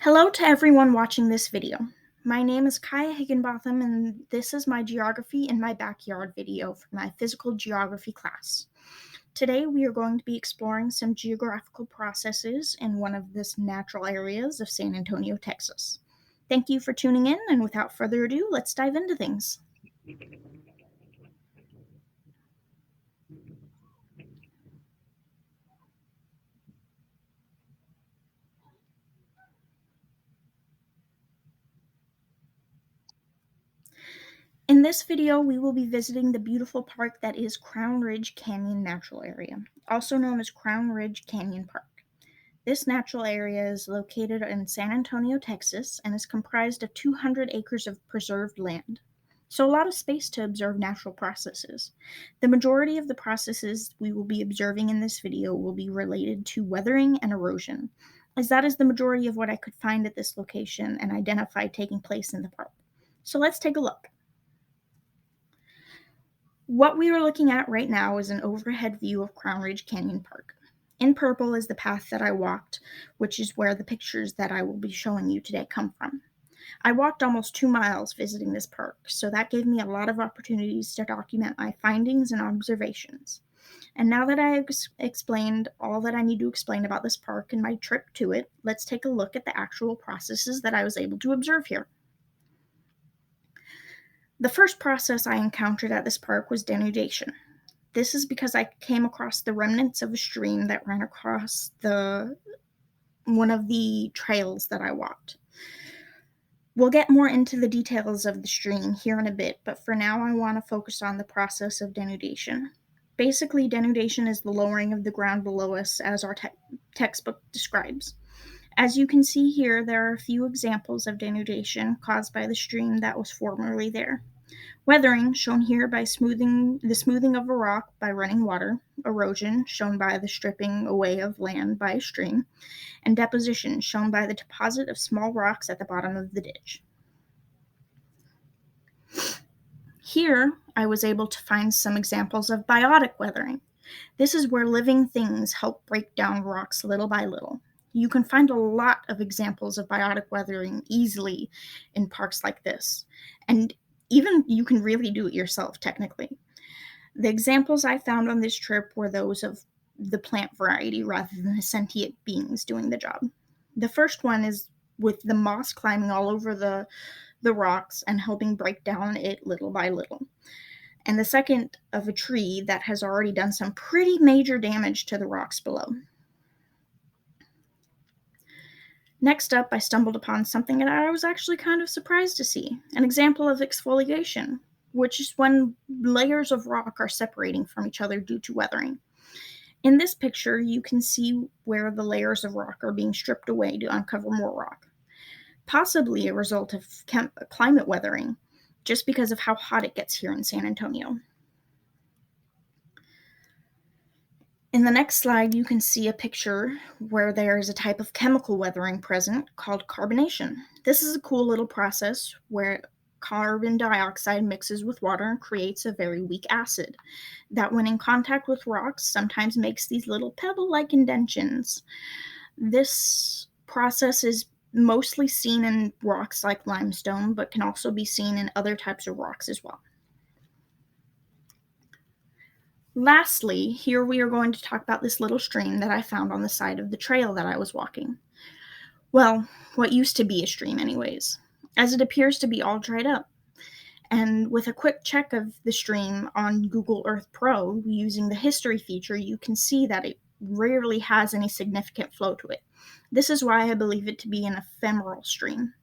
Hello to everyone watching this video. My name is Kaya Higginbotham, and this is my Geography in My Backyard video for my physical geography class. Today we are going to be exploring some geographical processes in one of the natural areas of San Antonio, Texas. Thank you for tuning in, and without further ado, let's dive into things. In this video, we will be visiting the beautiful park that is Crown Ridge Canyon Natural Area, also known as Crown Ridge Canyon Park. This natural area is located in San Antonio, Texas, and is comprised of 200 acres of preserved land. So, a lot of space to observe natural processes. The majority of the processes we will be observing in this video will be related to weathering and erosion, as that is the majority of what I could find at this location and identify taking place in the park. So, let's take a look. What we are looking at right now is an overhead view of Crown Ridge Canyon Park. In purple is the path that I walked, which is where the pictures that I will be showing you today come from. I walked almost 2 miles visiting this park, so that gave me a lot of opportunities to document my findings and observations. And now that I have explained all that I need to explain about this park and my trip to it, let's take a look at the actual processes that I was able to observe here. The first process I encountered at this park was denudation. This is because I came across the remnants of a stream that ran across one of the trails that I walked. We'll get more into the details of the stream here in a bit, but for now I want to focus on the process of denudation. Basically, denudation is the lowering of the ground below us, as our textbook describes. As you can see here, there are a few examples of denudation caused by the stream that was formerly there. Weathering, shown here by the smoothing of a rock by running water, erosion, shown by the stripping away of land by a stream, and deposition, shown by the deposit of small rocks at the bottom of the ditch. Here, I was able to find some examples of biotic weathering. This is where living things help break down rocks little by little. You can find a lot of examples of biotic weathering easily in parks like this, and even you can really do it yourself, technically. The examples I found on this trip were those of the plant variety rather than the sentient beings doing the job. The first one is with the moss climbing all over the rocks and helping break down it little by little. And the second of a tree that has already done some pretty major damage to the rocks below. Next up, I stumbled upon something that I was actually kind of surprised to see, an example of exfoliation, which is when layers of rock are separating from each other due to weathering. In this picture, you can see where the layers of rock are being stripped away to uncover more rock, possibly a result of climate weathering, just because of how hot it gets here in San Antonio. In the next slide, you can see a picture where there is a type of chemical weathering present called carbonation. This is a cool little process where carbon dioxide mixes with water and creates a very weak acid that, when in contact with rocks, sometimes makes these little pebble-like indentions. This process is mostly seen in rocks like limestone, but can also be seen in other types of rocks as well. Lastly, here we are going to talk about this little stream that I found on the side of the trail that I was walking. Well, what used to be a stream anyways, as it appears to be all dried up. And with a quick check of the stream on Google Earth Pro using the history feature, you can see that it rarely has any significant flow to it. This is why I believe it to be an ephemeral stream.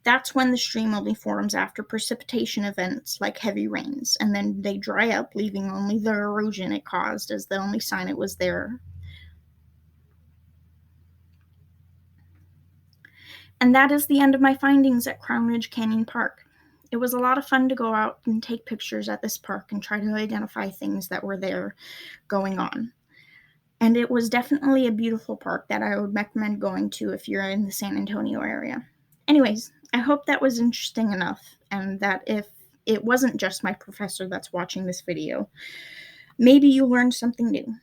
That's when the stream only forms after precipitation events like heavy rains, and then they dry up, leaving only the erosion it caused as the only sign it was there. And that is the end of my findings at Crown Ridge Canyon Park. It was a lot of fun to go out and take pictures at this park and try to identify things that were there going on. And it was definitely a beautiful park that I would recommend going to if you're in the San Antonio area. Anyways, I hope that was interesting enough, and that if it wasn't just my professor that's watching this video, maybe you learned something new.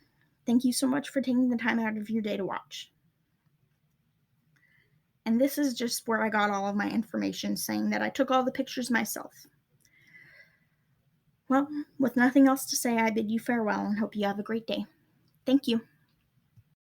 Thank you so much for taking the time out of your day to watch. And this is just where I got all of my information saying that I took all the pictures myself. Well, with nothing else to say, I bid you farewell and hope you have a great day. Thank you.